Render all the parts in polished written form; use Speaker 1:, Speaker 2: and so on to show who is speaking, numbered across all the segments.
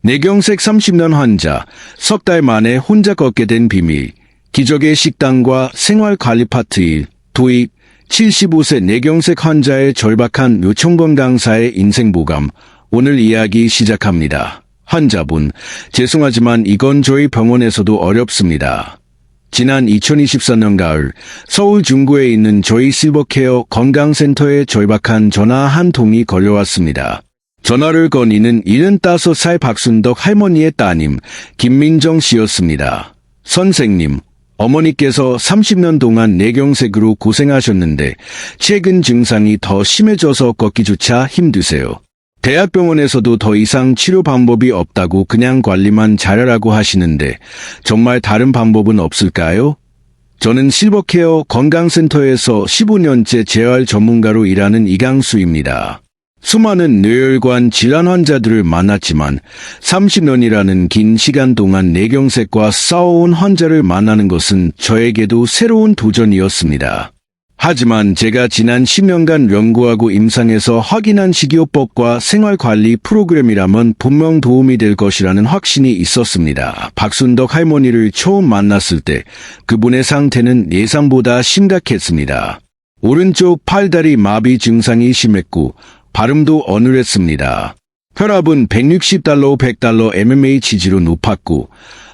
Speaker 1: 뇌경색 30년 환자, 석 달 만에 혼자 걷게 된 비밀, 기적의 식단과 생활관리 파트 1, 도입, 75세 뇌경색 환자의 절박한 요청범 당사의 인생보감, 오늘 이야기 시작합니다. 환자분, 죄송하지만 이건 저희 병원에서도 어렵습니다. 지난 2024년 가을, 서울 중구에 있는 저희 실버케어 건강센터에 절박한 전화 한 통이 걸려왔습니다. 전화를 건 이는 75살 박순덕 할머니의 따님 김민정 씨였습니다. 선생님, 어머니께서 30년 동안 뇌경색으로 고생하셨는데 최근 증상이 더 심해져서 걷기조차 힘드세요. 대학병원에서도 더 이상 치료 방법이 없다고 그냥 관리만 잘하라고 하시는데 정말 다른 방법은 없을까요? 저는 실버케어 건강센터에서 15년째 재활 전문가로 일하는 이강수입니다. 수많은 뇌혈관 질환 환자들을 만났지만 30년이라는 긴 시간 동안 뇌경색과 싸워온 환자를 만나는 것은 저에게도 새로운 도전이었습니다. 하지만 제가 지난 10년간 연구하고 임상에서 확인한 식이요법과 생활관리 프로그램이라면 분명 도움이 될 것이라는 확신이 있었습니다. 박순덕 할머니를 처음 만났을 때 그분의 상태는 예상보다 심각했습니다. 오른쪽 팔다리 마비 증상이 심했고 발음도 어눌했습니다. 혈압은 160달러, 100달러 mmHg로 높았고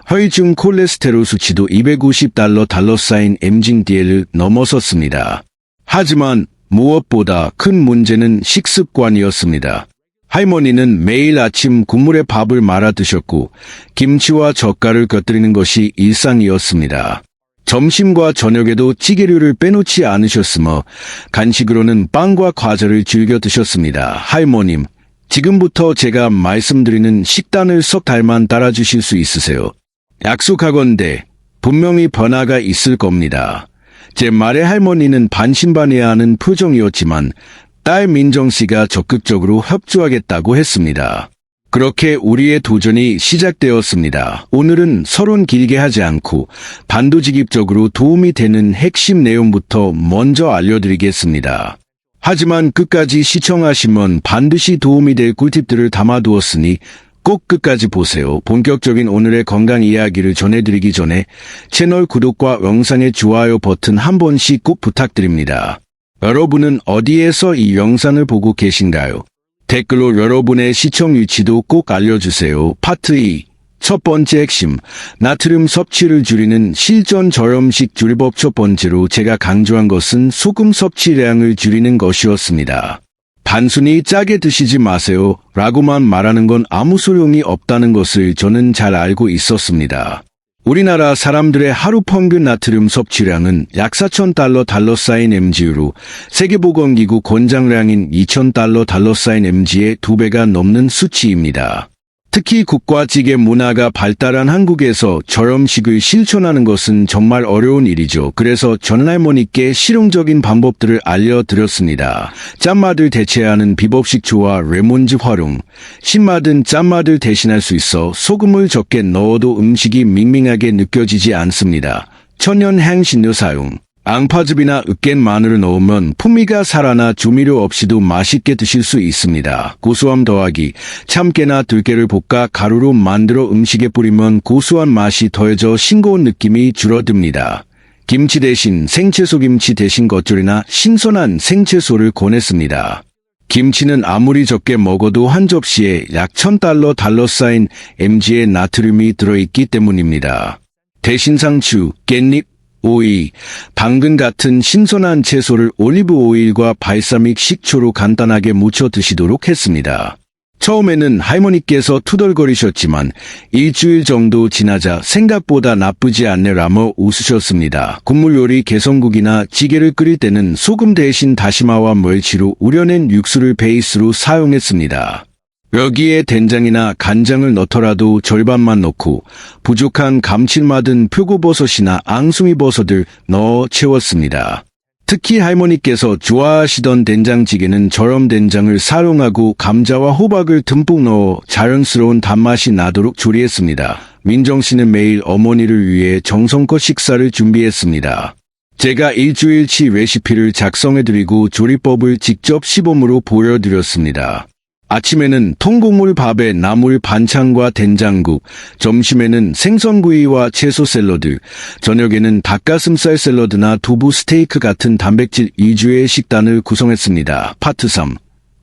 Speaker 1: 혈중 콜레스테롤 수치도 250달러 달러사인 mg/dl을 넘어섰습니다. 하지만 무엇보다 큰 문제는 식습관이었습니다. 할머니는 매일 아침 국물에 밥을 말아 드셨고 김치와 젓갈을 곁들이는 것이 일상이었습니다. 점심과 저녁에도 찌개류를 빼놓지 않으셨으며 간식으로는 빵과 과자를 즐겨 드셨습니다. 할머님, 지금부터 제가 말씀드리는 식단을 석 달만 따라주실 수 있으세요? 약속하건대 분명히 변화가 있을 겁니다. 제 말에 할머니는 반신반의하는 표정이었지만 딸 민정씨가 적극적으로 협조하겠다고 했습니다. 그렇게 우리의 도전이 시작되었습니다. 오늘은 서론 길게 하지 않고 반도직입적으로 도움이 되는 핵심 내용부터 먼저 알려드리겠습니다. 하지만 끝까지 시청하시면 반드시 도움이 될 꿀팁들을 담아두었으니 꼭 끝까지 보세요. 본격적인 오늘의 건강 이야기를 전해드리기 전에 채널 구독과 영상의 좋아요 버튼 한 번씩 꼭 부탁드립니다. 여러분은 어디에서 이 영상을 보고 계신가요? 댓글로 여러분의 시청 위치도 꼭 알려주세요. 파트 2. 첫 번째 핵심, 나트륨 섭취를 줄이는 실전 저염식 조리법. 첫 번째로 제가 강조한 것은 소금 섭취량을 줄이는 것이었습니다. 단순히 짜게 드시지 마세요 라고만 말하는 건 아무 소용이 없다는 것을 저는 잘 알고 있었습니다. 우리나라 사람들의 하루 평균 나트륨 섭취량은 약 4,000달러 달러사인 mg로 세계보건기구 권장량인 2,000달러 달러사인 mg의 2배가 넘는 수치입니다. 특히 국과찌개 문화가 발달한 한국에서 저염식을 실천하는 것은 정말 어려운 일이죠. 그래서 전할머니께 실용적인 방법들을 알려드렸습니다. 짠맛을 대체하는 비법식초와 레몬즙 활용, 신맛은 짠맛을 대신할 수 있어 소금을 적게 넣어도 음식이 밍밍하게 느껴지지 않습니다. 천연 향신료 사용, 앙파즙이나 으깬 마늘을 넣으면 풍미가 살아나 조미료 없이도 맛있게 드실 수 있습니다. 고소함 더하기, 참깨나 들깨를 볶아 가루로 만들어 음식에 뿌리면 고소한 맛이 더해져 싱거운 느낌이 줄어듭니다. 김치 대신 생채소, 김치 대신 겉절이나 신선한 생채소를 권했습니다. 김치는 아무리 적게 먹어도 한 접시에 약 1,000달러 달러사인 mg의 나트륨이 들어있기 때문입니다. 대신 상추, 깻잎, 오이, 당근 같은 신선한 채소를 올리브 오일과 발사믹 식초로 간단하게 무쳐 드시도록 했습니다. 처음에는 할머니께서 투덜거리셨지만 일주일 정도 지나자 생각보다 나쁘지 않네라며 웃으셨습니다. 국물 요리 개성국이나 찌개를 끓일 때는 소금 대신 다시마와 멸치로 우려낸 육수를 베이스로 사용했습니다. 여기에 된장이나 간장을 넣더라도 절반만 넣고 부족한 감칠맛은 표고버섯이나 앙숭이버섯을 넣어 채웠습니다. 특히 할머니께서 좋아하시던 된장찌개는 저염된장을 사용하고 감자와 호박을 듬뿍 넣어 자연스러운 단맛이 나도록 조리했습니다. 민정씨는 매일 어머니를 위해 정성껏 식사를 준비했습니다. 제가 일주일치 레시피를 작성해드리고 조리법을 직접 시범으로 보여드렸습니다. 아침에는 통곡물 밥에 나물 반찬과 된장국, 점심에는 생선구이와 채소 샐러드, 저녁에는 닭가슴살 샐러드나 두부 스테이크 같은 단백질 위주의 식단을 구성했습니다. 파트 3.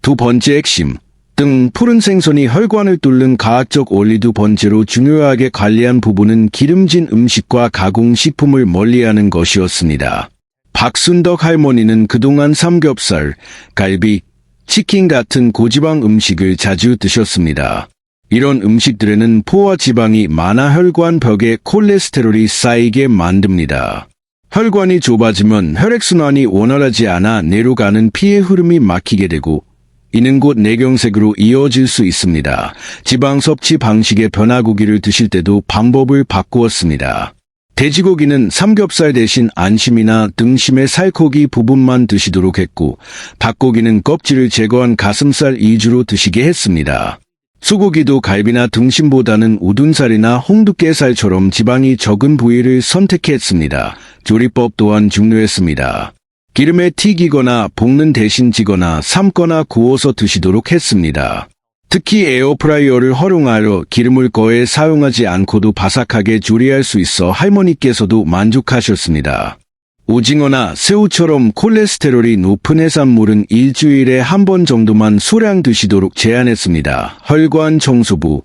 Speaker 1: 두 번째 핵심. 등 푸른 생선이 혈관을 뚫는 과학적 원리. 두 번째로 중요하게 관리한 부분은 기름진 음식과 가공식품을 멀리하는 것이었습니다. 박순덕 할머니는 그동안 삼겹살, 갈비, 치킨 같은 고지방 음식을 자주 드셨습니다. 이런 음식들에는 포화 지방이 많아 혈관 벽에 콜레스테롤이 쌓이게 만듭니다. 혈관이 좁아지면 혈액순환이 원활하지 않아 뇌로 가는 피의 흐름이 막히게 되고 이는 곧 뇌경색으로 이어질 수 있습니다. 지방 섭취 방식의 변화고기를 드실 때도 방법을 바꾸었습니다. 돼지고기는 삼겹살 대신 안심이나 등심의 살코기 부분만 드시도록 했고 닭고기는 껍질을 제거한 가슴살 위주로 드시게 했습니다. 소고기도 갈비나 등심보다는 우둔살이나 홍두깨살처럼 지방이 적은 부위를 선택했습니다. 조리법 또한 중요했습니다. 기름에 튀기거나 볶는 대신 찌거나 삶거나 구워서 드시도록 했습니다. 특히 에어프라이어를 활용하여 기름을 거의 사용하지 않고도 바삭하게 조리할 수 있어 할머니께서도 만족하셨습니다. 오징어나 새우처럼 콜레스테롤이 높은 해산물은 일주일에 한 번 정도만 소량 드시도록 제한했습니다. 혈관 청소부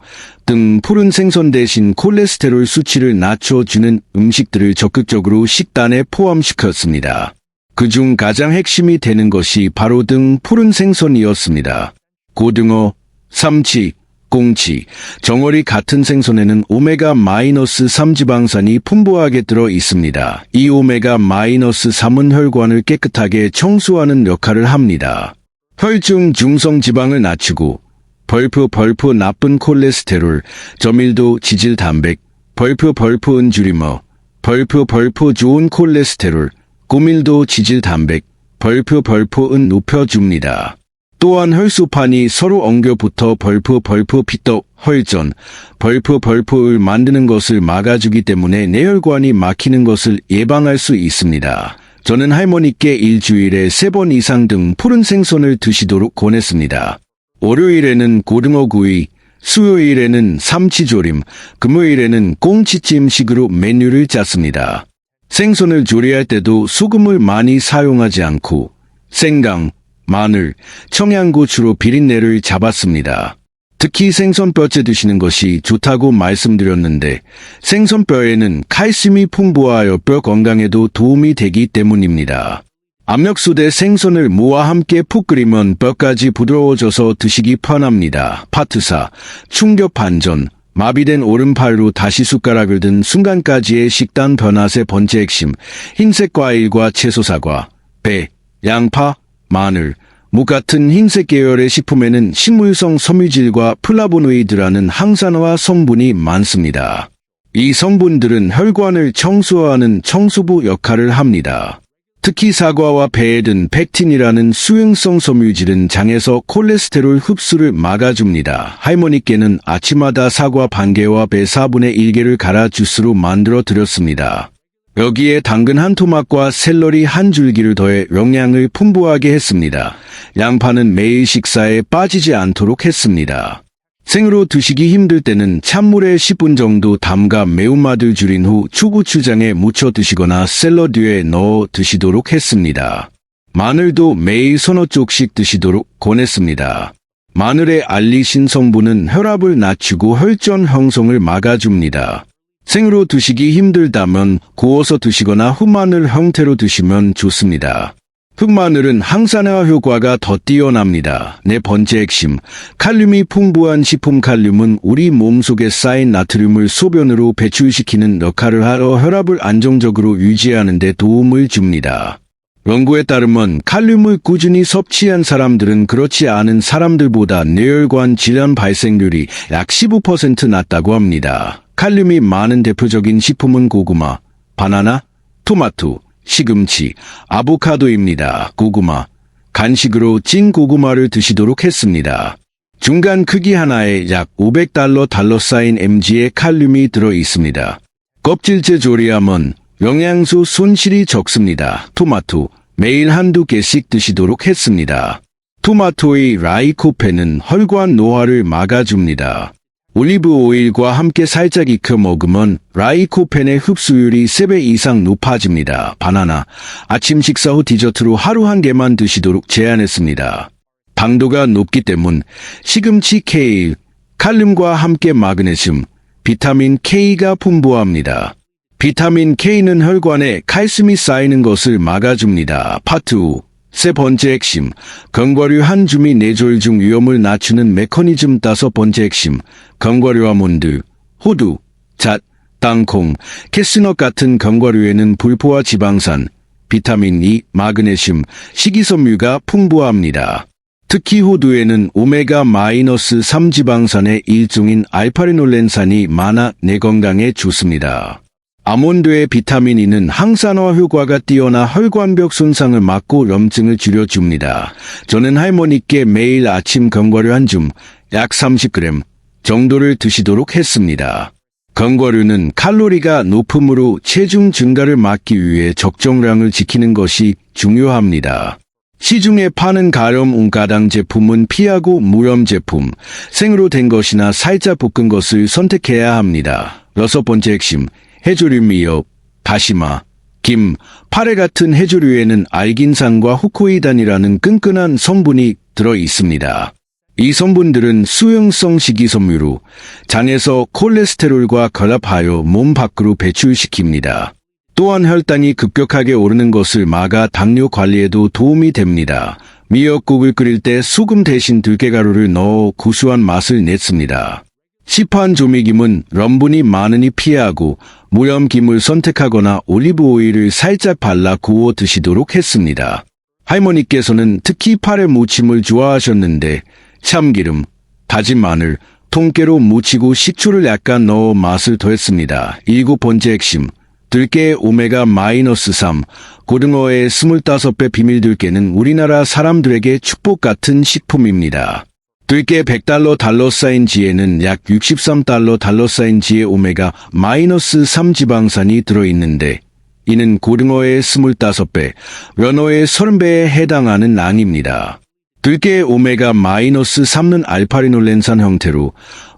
Speaker 1: 등 푸른 생선 대신 콜레스테롤 수치를 낮춰주는 음식들을 적극적으로 식단에 포함시켰습니다. 그중 가장 핵심이 되는 것이 바로 등 푸른 생선이었습니다. 고등어, 삼치, 꽁치, 정어리 같은 생선에는 오메가-3 지방산이 풍부하게 들어 있습니다. 이 오메가-3은 혈관을 깨끗하게 청소하는 역할을 합니다. 혈중 중성 지방을 낮추고 벌프 나쁜 콜레스테롤, 저밀도 지질 단백, 벌프 은주리머, 벌프 좋은 콜레스테롤, 고밀도 지질 단백, 벌프은 높여줍니다. 또한 혈소판이 서로 엉겨붙어 벌프 피떡, 혈전, 벌프을 만드는 것을 막아주기 때문에 뇌혈관이 막히는 것을 예방할 수 있습니다. 저는 할머니께 일주일에 3번 이상 등 푸른 생선을 드시도록 권했습니다. 월요일에는 고등어구이, 수요일에는 삼치조림, 금요일에는 꽁치찜식으로 메뉴를 짰습니다. 생선을 조리할 때도 소금을 많이 사용하지 않고 생강, 마늘, 청양고추로 비린내를 잡았습니다. 특히 생선뼈째 드시는 것이 좋다고 말씀드렸는데 생선뼈에는 칼슘이 풍부하여 뼈 건강에도 도움이 되기 때문입니다. 압력솥에 생선을 무와 함께 푹 끓이면 뼈까지 부드러워져서 드시기 편합니다. 파트 4. 충격 반전. 마비된 오른팔로 다시 숟가락을 든 순간까지의 식단 변화. 세 번째 핵심. 흰색 과일과 채소 사과, 배, 양파, 마늘, 무 같은 흰색 계열의 식품에는 식물성 섬유질과 플라보노이드라는 항산화 성분이 많습니다. 이 성분들은 혈관을 청소하는 청소부 역할을 합니다. 특히 사과와 배에 든 펙틴이라는 수용성 섬유질은 장에서 콜레스테롤 흡수를 막아줍니다. 할머니께는 아침마다 사과 반개와 배 4분의 1개를 갈아 주스로 만들어 드렸습니다. 여기에 당근 한 토막과 샐러리 한 줄기를 더해 영양을 풍부하게 했습니다. 양파는 매일 식사에 빠지지 않도록 했습니다. 생으로 드시기 힘들 때는 찬물에 10분 정도 담가 매운맛을 줄인 후 초고추장에 묻혀 드시거나 샐러드에 넣어 드시도록 했습니다. 마늘도 매일 서너 쪽씩 드시도록 권했습니다. 마늘의 알리신 성분은 혈압을 낮추고 혈전 형성을 막아줍니다. 생으로 드시기 힘들다면 구워서 드시거나 흑마늘 형태로 드시면 좋습니다. 흑마늘은 항산화 효과가 더 뛰어납니다. 네 번째 핵심. 칼륨이 풍부한 식품. 칼륨은 우리 몸속에 쌓인 나트륨을 소변으로 배출시키는 역할을 하여 혈압을 안정적으로 유지하는 데 도움을 줍니다. 연구에 따르면 칼륨을 꾸준히 섭취한 사람들은 그렇지 않은 사람들보다 뇌혈관 질환 발생률이 약 15% 낮다고 합니다. 칼륨이 많은 대표적인 식품은 고구마, 바나나, 토마토, 시금치, 아보카도입니다. 고구마. 간식으로 찐 고구마를 드시도록 했습니다. 중간 크기 하나에 약 $500 쌓인 mg의 칼륨이 들어 있습니다. 껍질째 조리하면 영양소 손실이 적습니다. 토마토. 매일 한두 개씩 드시도록 했습니다. 토마토의 라이코펜은 혈관 노화를 막아줍니다. 올리브 오일과 함께 살짝 익혀 먹으면 라이코펜의 흡수율이 3배 이상 높아집니다. 바나나, 아침 식사 후 디저트로 하루 한 개만 드시도록 제안했습니다. 당도가 높기 때문 시금치 케일, 칼륨과 함께 마그네슘, 비타민 K가 풍부합니다. 비타민 K는 혈관에 칼슘이 쌓이는 것을 막아줍니다. 파트 5. 세 번째 핵심, 견과류 한 줌이 뇌졸 중 위험을 낮추는 메커니즘. 다섯 번째 핵심, 견과류 아몬드, 호두, 잣, 땅콩, 캐스넛 같은 견과류에는 불포화 지방산, 비타민 E, 마그네슘, 식이섬유가 풍부합니다. 특히 호두에는 오메가-3 지방산의 일종인 알파리놀렌산이 많아 뇌 건강에 좋습니다. 아몬드의 비타민 E는 항산화 효과가 뛰어나 혈관벽 손상을 막고 염증을 줄여줍니다. 저는 할머니께 매일 아침 견과류 한 줌, 약 30g 정도를 드시도록 했습니다. 견과류는 칼로리가 높으므로 체중 증가를 막기 위해 적정량을 지키는 것이 중요합니다. 시중에 파는 가염 운가당 제품은 피하고 무염 제품, 생으로 된 것이나 살짝 볶은 것을 선택해야 합니다. 여섯 번째 핵심, 해조류 미역, 다시마, 김, 파래 같은 해조류에는 알긴산과 후코이단이라는 끈끈한 성분이 들어 있습니다. 이 성분들은 수용성 식이섬유로 장에서 콜레스테롤과 결합하여 몸 밖으로 배출시킵니다. 또한 혈당이 급격하게 오르는 것을 막아 당뇨 관리에도 도움이 됩니다. 미역국을 끓일 때 소금 대신 들깨가루를 넣어 구수한 맛을 냈습니다. 시판 조미김은 염분이 많으니 피하고 무염김을 선택하거나 올리브 오일을 살짝 발라 구워 드시도록 했습니다. 할머니께서는 특히 파래 무침을 좋아하셨는데 참기름, 다진 마늘, 통깨로 무치고 식초를 약간 넣어 맛을 더했습니다. 일곱 번째 핵심, 들깨의 오메가-3, 고등어의 25배 비밀. 들깨는 우리나라 사람들에게 축복 같은 식품입니다. 들깨 $100 약 $63 오메가-3 지방산이 들어있는데 이는 고등어의 25배, 연어의 30배에 해당하는 양입니다. 들깨의 오메가-3는 알파리놀렌산 형태로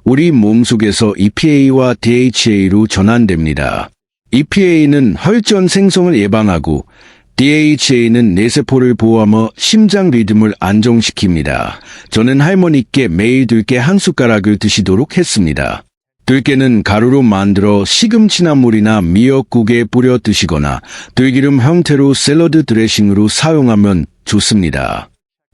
Speaker 1: 우리 몸속에서 EPA와 DHA로 전환됩니다. EPA는 혈전 생성을 예방하고 DHA는 뇌세포를 보호하며 심장 리듬을 안정시킵니다. 저는 할머니께 매일 들깨 한 숟가락을 드시도록 했습니다. 들깨는 가루로 만들어 시금치나물이나 미역국에 뿌려 드시거나 들기름 형태로 샐러드 드레싱으로 사용하면 좋습니다.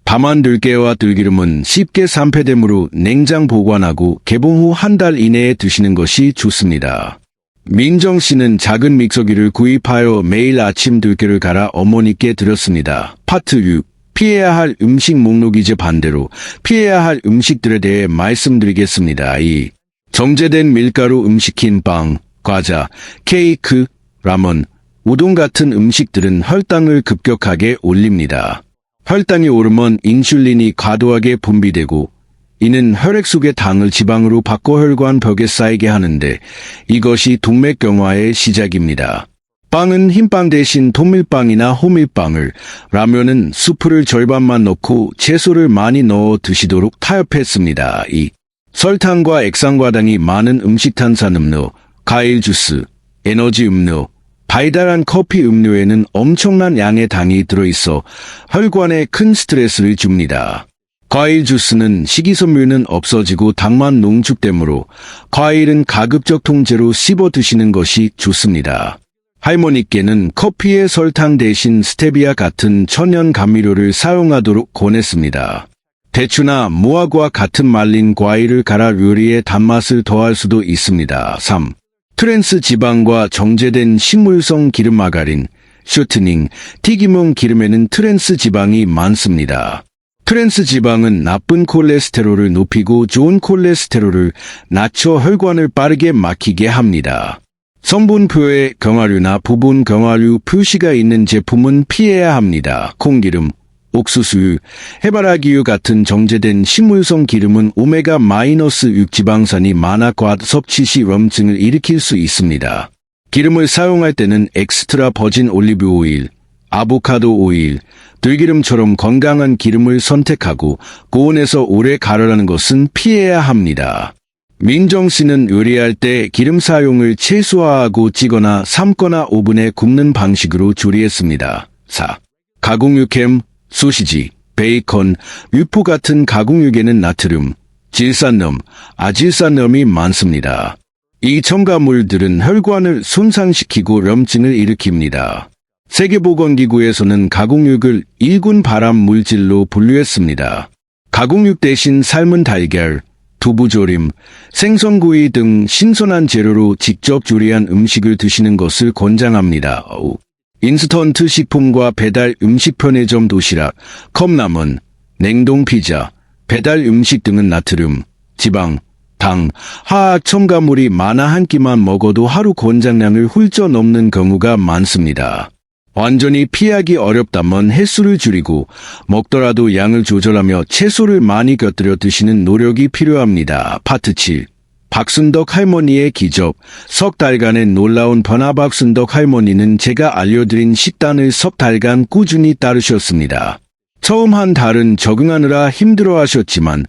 Speaker 1: 다만 들깨와 들기름은 쉽게 산패되므로 냉장 보관하고 개봉 후 한 달 이내에 드시는 것이 좋습니다. 민정 씨는 작은 믹서기를 구입하여 매일 아침 들깨를 갈아 어머니께 드렸습니다. 파트 6. 피해야 할 음식 목록. 이제 반대로 피해야 할 음식들에 대해 말씀드리겠습니다. 2. 정제된 밀가루 음식인 빵, 과자, 케이크, 라면, 우동 같은 음식들은 혈당을 급격하게 올립니다. 혈당이 오르면 인슐린이 과도하게 분비되고 이는 혈액 속의 당을 지방으로 바꿔 혈관 벽에 쌓이게 하는데 이것이 동맥경화의 시작입니다. 빵은 흰빵 대신 통밀빵이나 호밀빵을, 라면은 수프를 절반만 넣고 채소를 많이 넣어 드시도록 타협했습니다. 2. 설탕과 액상과당이 많은 음식, 탄산음료, 과일 주스, 에너지 음료, 달달한 커피 음료에는 엄청난 양의 당이 들어있어 혈관에 큰 스트레스를 줍니다. 과일 주스는 식이섬유는 없어지고 당만 농축되므로 과일은 가급적 통째로 씹어 드시는 것이 좋습니다. 할머니께는 커피에 설탕 대신 스테비아 같은 천연 감미료를 사용하도록 권했습니다. 대추나 무화과 같은 말린 과일을 갈아 요리에 단맛을 더할 수도 있습니다. 3. 트랜스 지방과 정제된 식물성 기름 마가린, 쇼트닝, 튀김용 기름에는 트랜스 지방이 많습니다. 트랜스 지방은 나쁜 콜레스테롤을 높이고 좋은 콜레스테롤을 낮춰 혈관을 빠르게 막히게 합니다. 성분표에 견과류나 부분 견과류 표시가 있는 제품은 피해야 합니다. 콩기름, 옥수수유, 해바라기유 같은 정제된 식물성 기름은 오메가-6 지방산이 많아 과다 섭취 시 염증을 일으킬 수 있습니다. 기름을 사용할 때는 엑스트라 버진 올리브 오일, 아보카도 오일, 들기름처럼 건강한 기름을 선택하고 고온에서 오래 가열하는 것은 피해야 합니다. 민정 씨는 요리할 때 기름 사용을 최소화하고 찌거나 삶거나 오븐에 굽는 방식으로 조리했습니다. 4. 가공육햄, 소시지, 베이컨, 유포 같은 가공육에는 나트륨, 질산염, 아질산염이 많습니다. 이 첨가물들은 혈관을 손상시키고 염증을 일으킵니다. 세계보건기구에서는 가공육을 일군 발암 물질로 분류했습니다. 가공육 대신 삶은 달걀, 두부조림, 생선구이 등 신선한 재료로 직접 조리한 음식을 드시는 것을 권장합니다. 인스턴트 식품과 배달 음식 편의점 도시락, 컵라면, 냉동 피자, 배달 음식 등은 나트륨, 지방, 당, 화학 첨가물이 많아 한 끼만 먹어도 하루 권장량을 훌쩍 넘는 경우가 많습니다. 완전히 피하기 어렵다면 횟수를 줄이고 먹더라도 양을 조절하며 채소를 많이 곁들여 드시는 노력이 필요합니다. 파트 7. 박순덕 할머니의 기적. 석 달간의 놀라운 변화. 박순덕 할머니는 제가 알려드린 식단을 석 달간 꾸준히 따르셨습니다. 처음 한 달은 적응하느라 힘들어하셨지만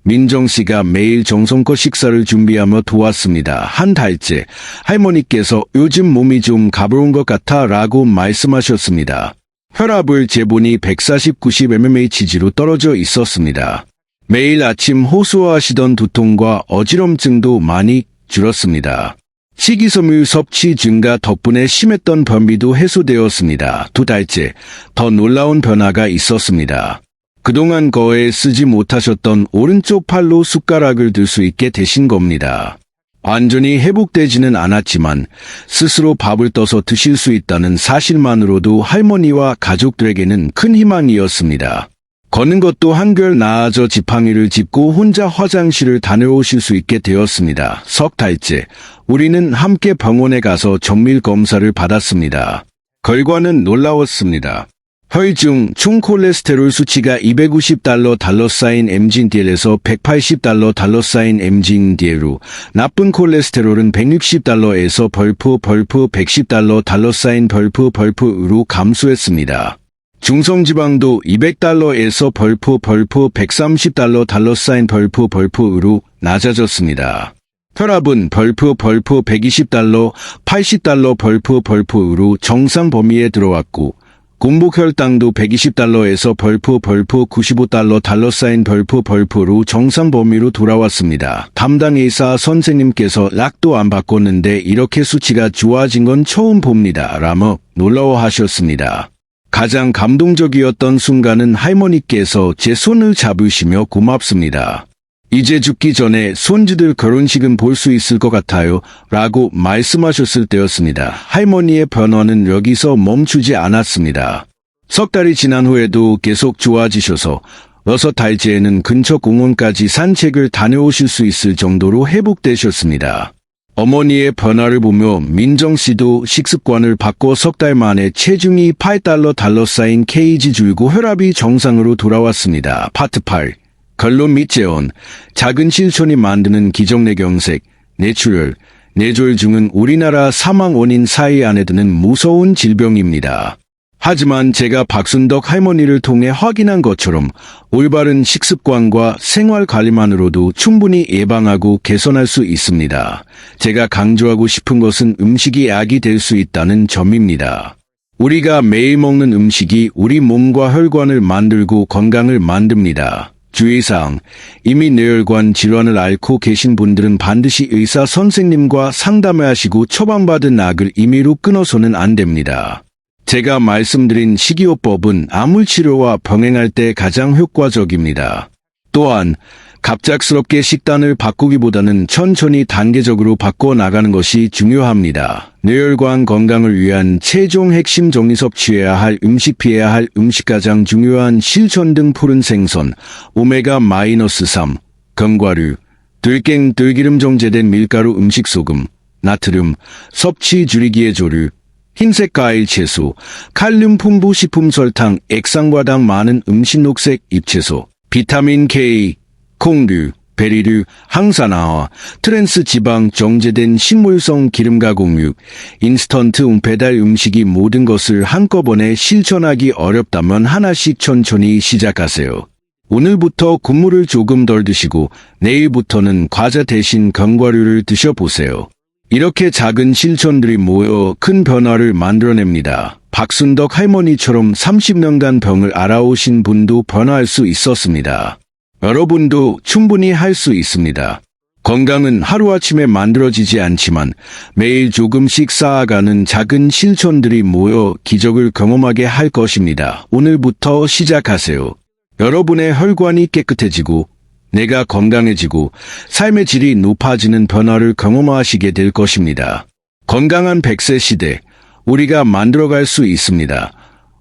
Speaker 1: 민정 씨가 매일 정성껏 식사를 준비하며 도왔습니다. 한 달째 할머니께서 요즘 몸이 좀 가벼운 것 같아 라고 말씀하셨습니다. 혈압을 재보니 140/90mm로 떨어져 있었습니다. 매일 아침 호소하시던 두통과 어지럼증도 많이 줄었습니다. 식이섬유 섭취 증가 덕분에 심했던 변비도 해소되었습니다. 2달째 더 놀라운 변화가 있었습니다. 그동안 거에 쓰지 못하셨던 오른쪽 팔로 숟가락을 들 수 있게 되신 겁니다. 완전히 회복되지는 않았지만 스스로 밥을 떠서 드실 수 있다는 사실만으로도 할머니와 가족들에게는 큰 희망이었습니다. 걷는 것도 한결 나아져 지팡이를 짚고 혼자 화장실을 다녀오실 수 있게 되었습니다. 석 달째 우리는 함께 병원에 가서 정밀 검사를 받았습니다. 결과는 놀라웠습니다. 혈중 총 콜레스테롤 수치가 250달러 쌓인 MGDL에서 180달러 쌓인 MGDL로 나쁜 콜레스테롤은 160달러에서 벌프 110달러 쌓인 벌프로 감소했습니다. 중성지방도 200달러에서 벌프 130달러 쌓인 벌프로 낮아졌습니다. 혈압은 벌프 120달러, 80달러 벌프로 정상 범위에 들어왔고 공복혈당도 120달러에서 벌프 95달러 쌓인 벌프로 정상 범위로 돌아왔습니다. 담당 의사 선생님께서 약도 안 바꿨는데 이렇게 수치가 좋아진 건 처음 봅니다. 라며 놀라워하셨습니다. 가장 감동적이었던 순간은 할머니께서 제 손을 잡으시며 고맙습니다. 이제 죽기 전에 손주들 결혼식은 볼 수 있을 것 같아요. 라고 말씀하셨을 때였습니다. 할머니의 변화는 여기서 멈추지 않았습니다. 석 달이 지난 후에도 계속 좋아지셔서 6달째에는 근처 공원까지 산책을 다녀오실 수 있을 정도로 회복되셨습니다. 어머니의 변화를 보며 민정 씨도 식습관을 바꿔 석 달 만에 체중이 8달러 쌓인 kg 줄고 혈압이 정상으로 돌아왔습니다. 파트 8. 결론 및 재원. 작은 실천이 만드는 기적내경색, 뇌출혈, 뇌졸중은 우리나라 사망 원인 4위 안에 드는 무서운 질병입니다. 하지만 제가 박순덕 할머니를 통해 확인한 것처럼 올바른 식습관과 생활관리만으로도 충분히 예방하고 개선할 수 있습니다. 제가 강조하고 싶은 것은 음식이 약이 될 수 있다는 점입니다. 우리가 매일 먹는 음식이 우리 몸과 혈관을 만들고 건강을 만듭니다. 주의사항, 이미 뇌혈관 질환을 앓고 계신 분들은 반드시 의사 선생님과 상담을 하시고 처방받은 약을 임의로 끊어서는 안 됩니다. 제가 말씀드린 식이요법은 약물치료와 병행할 때 가장 효과적입니다. 또한 갑작스럽게 식단을 바꾸기보다는 천천히 단계적으로 바꿔나가는 것이 중요합니다. 뇌혈관 건강을 위한 최종 핵심 정리 섭취해야 할 음식 피해야 할 음식 가장 중요한 실천 등 푸른 생선, 오메가-3, 견과류, 들갱 들기름 정제된 밀가루 음식 소금, 나트륨, 섭취 줄이기의 조류, 흰색 과일 채소, 칼륨 풍부 식품 설탕, 액상과당 많은 음식 녹색 잎채소, 비타민 K, 콩류, 베리류, 항산화와 트랜스 지방 정제된 식물성 기름 가공육, 인스턴트 배달 음식이 모든 것을 한꺼번에 실천하기 어렵다면 하나씩 천천히 시작하세요. 오늘부터 국물을 조금 덜 드시고 내일부터는 과자 대신 견과류를 드셔보세요. 이렇게 작은 실천들이 모여 큰 변화를 만들어냅니다. 박순덕 할머니처럼 30년간 병을 알아오신 분도 변화할 수 있었습니다. 여러분도 충분히 할 수 있습니다. 건강은 하루아침에 만들어지지 않지만 매일 조금씩 쌓아가는 작은 실천들이 모여 기적을 경험하게 할 것입니다. 오늘부터 시작하세요. 여러분의 혈관이 깨끗해지고 내가 건강해지고 삶의 질이 높아지는 변화를 경험하시게 될 것입니다. 건강한 100세 시대, 우리가 만들어갈 수 있습니다.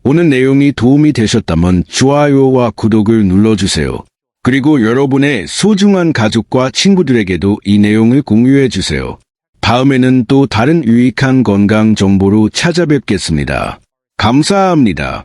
Speaker 1: 오늘 내용이 도움이 되셨다면 좋아요와 구독을 눌러주세요. 그리고 여러분의 소중한 가족과 친구들에게도 이 내용을 공유해주세요. 다음에는 또 다른 유익한 건강 정보로 찾아뵙겠습니다. 감사합니다.